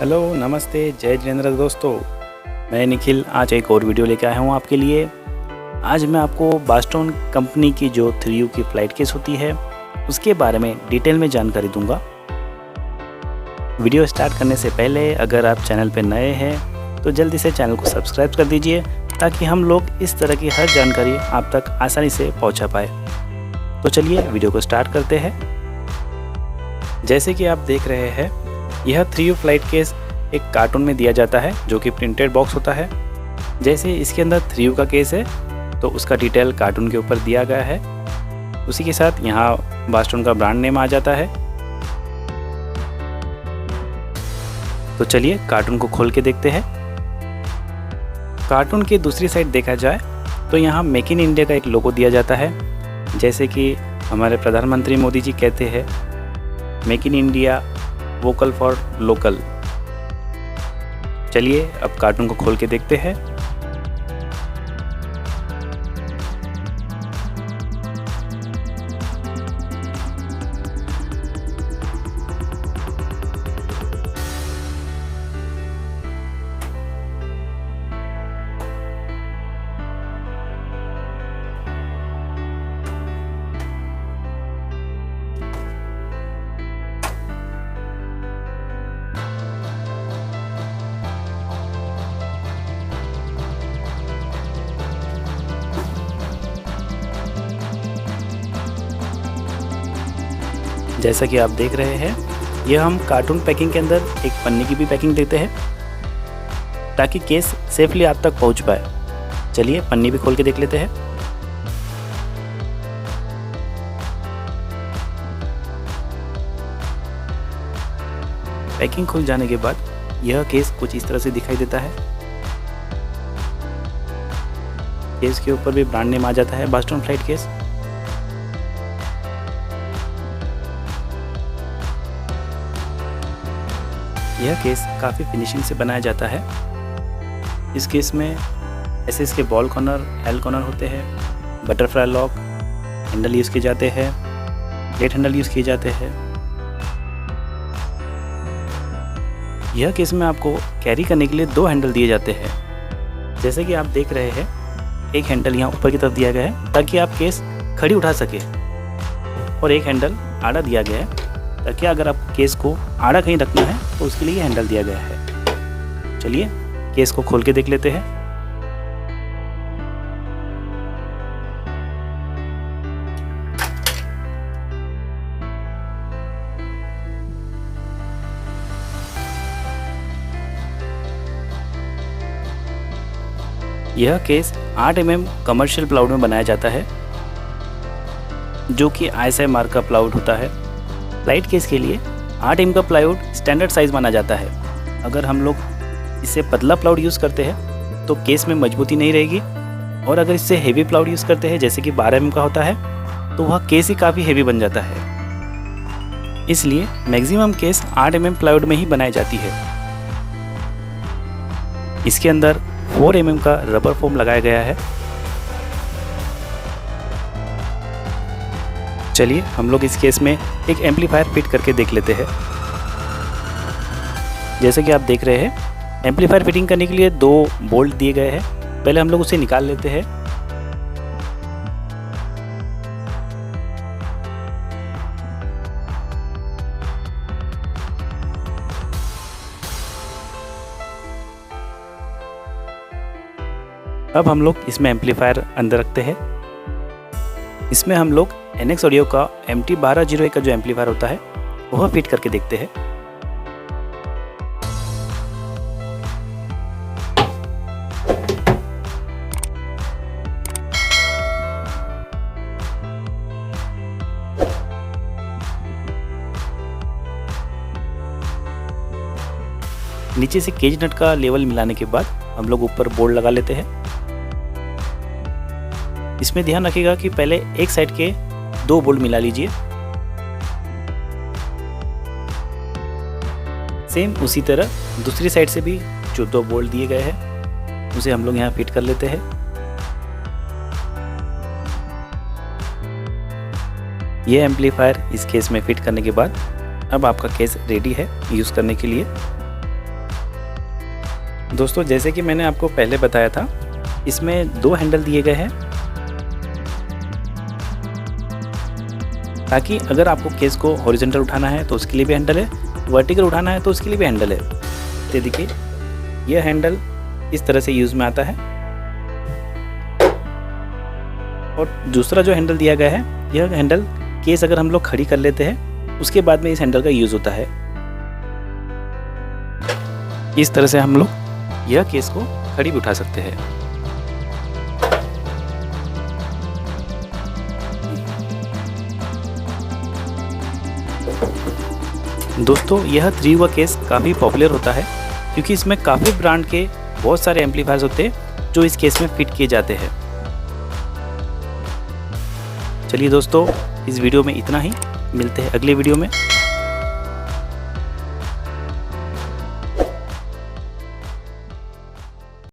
Hello, नमस्ते, जय जिनेंद्र दोस्तों। मैं निखिल आज एक और वीडियो लेके आया हूँ आपके लिए। आज मैं आपको बास्टोन कंपनी की जो 3U की फ़्लाइट केस होती है उसके बारे में डिटेल में जानकारी दूंगा। वीडियो स्टार्ट करने से पहले अगर आप चैनल पर नए हैं तो जल्दी से चैनल को सब्सक्राइब कर दीजिए ताकि हम लोग इस तरह की हर जानकारी आप तक आसानी से पहुँचा पाए। तो चलिए वीडियो को स्टार्ट करते हैं। जैसे कि आप देख रहे हैं, यह 3U फ़्लाइट केस एक कार्टून में दिया जाता है जो कि प्रिंटेड बॉक्स होता है। जैसे इसके अंदर 3U का केस है तो उसका डिटेल कार्टून के ऊपर दिया गया है। उसी के साथ यहाँ बास्टोन का ब्रांड नेम आ जाता है। तो चलिए कार्टून को खोल के देखते हैं। कार्टून की दूसरी साइड देखा जाए तो यहाँ मेक इन इंडिया का एक लोगो दिया जाता है। जैसे कि हमारे प्रधानमंत्री मोदी जी कहते हैं, make in India vocal for local. चलिए अब कार्टून को खोल के देखते हैं। जैसा कि आप देख रहे हैं, यह हम कार्टून पैकिंग के अंदर एक पन्नी की भी पैकिंग देते हैं ताकि केस सेफली आप तक पहुंच पाए। चलिए पन्नी भी खोल के देख लेते हैं। पैकिंग खुल जाने के बाद यह केस कुछ इस तरह से दिखाई देता है। केस के ऊपर भी ब्रांड नेम आ जाता है, बास्टोन फ़्लाइट केस। यह केस काफ़ी फिनिशिंग से बनाया जाता है। इस केस में ऐसे इसके बॉल कॉर्नर, एल कॉर्नर होते हैं, बटरफ्लाई लॉक हैंडल यूज़ किए जाते हैं, प्लेट हैंडल यूज़ किए जाते हैं। यह केस में आपको कैरी करने के लिए 2 हैंडल दिए जाते हैं। जैसे कि आप देख रहे हैं, एक हैंडल यहाँ ऊपर की तरफ दिया गया है ताकि आप केस खड़ी उठा सके, और एक हैंडल आड़ा दिया गया है ताकि अगर आप केस को आड़ा कहीं रखना है तो उसके लिए हैंडल दिया गया है। चलिए केस को खोल के देख लेते हैं। यह केस 8 mm कमर्शियल प्लाउड में बनाया जाता है जो कि ISI मार्क का प्लाउड होता है। फ़्लाइट केस के लिए 8 mm का प्लाईवुड स्टैंडर्ड साइज़ माना जाता है। अगर हम लोग इससे पतला प्लाउड यूज़ करते हैं तो केस में मजबूती नहीं रहेगी, और अगर इससे हेवी प्लाउड यूज़ करते हैं जैसे कि 12 mm का होता है तो वह केस ही काफ़ी हेवी बन जाता है। इसलिए मैक्सिमम केस 8 mm प्लाईवुड में ही बनाई जाती है। इसके अंदर 4 mm का रबर फोम लगाया गया है। चलिए हम लोग इस केस में एक एम्पलीफायर फिट करके देख लेते हैं। जैसे कि आप देख रहे हैं, एम्पलीफायर फिटिंग करने के लिए 2 बोल्ट दिए गए हैं। पहले हम लोग उसे निकाल लेते हैं। अब हम लोग इसमें एम्पलीफायर अंदर रखते हैं। इसमें हम लोग NX ऑडियो का MT1201 का जो एम्पलीफायर होता है वह फिट करके देखते हैं। नीचे से केज नट का लेवल मिलाने के बाद हम लोग ऊपर बोर्ड लगा लेते हैं। इसमें ध्यान रखिएगा कि पहले एक साइड के 2 बोल्ट मिला लीजिए। सेम उसी तरह दूसरी साइड से भी जो 2 बोल्ट दिए गए हैं उसे हम लोग यहाँ फिट कर लेते हैं। ये एम्पलीफायर इस केस में फिट करने के बाद अब आपका केस रेडी है यूज़ करने के लिए। दोस्तों जैसे कि मैंने आपको पहले बताया था, इसमें 2 हैंडल दिए गए हैं ताकि अगर आपको केस को हॉरिजॉन्टल उठाना है तो उसके लिए भी हैंडल है, वर्टिकल उठाना है तो उसके लिए भी हैंडल है। ये देखिए, यह हैंडल इस तरह से यूज़ में आता है और दूसरा जो हैंडल दिया गया है, यह हैंडल केस अगर हम लोग खड़ी कर लेते हैं उसके बाद में इस हैंडल का यूज़ होता है। इस तरह से हम लोग यह केस को खड़ी भी उठा सकते हैं। दोस्तों यह 3 वे केस काफ़ी पॉपुलर होता है क्योंकि इसमें काफ़ी ब्रांड के बहुत सारे एम्पलीफायर्स होते हैं जो इस केस में फिट किए जाते हैं। चलिए दोस्तों, इस वीडियो में इतना ही, मिलते हैं अगले वीडियो में।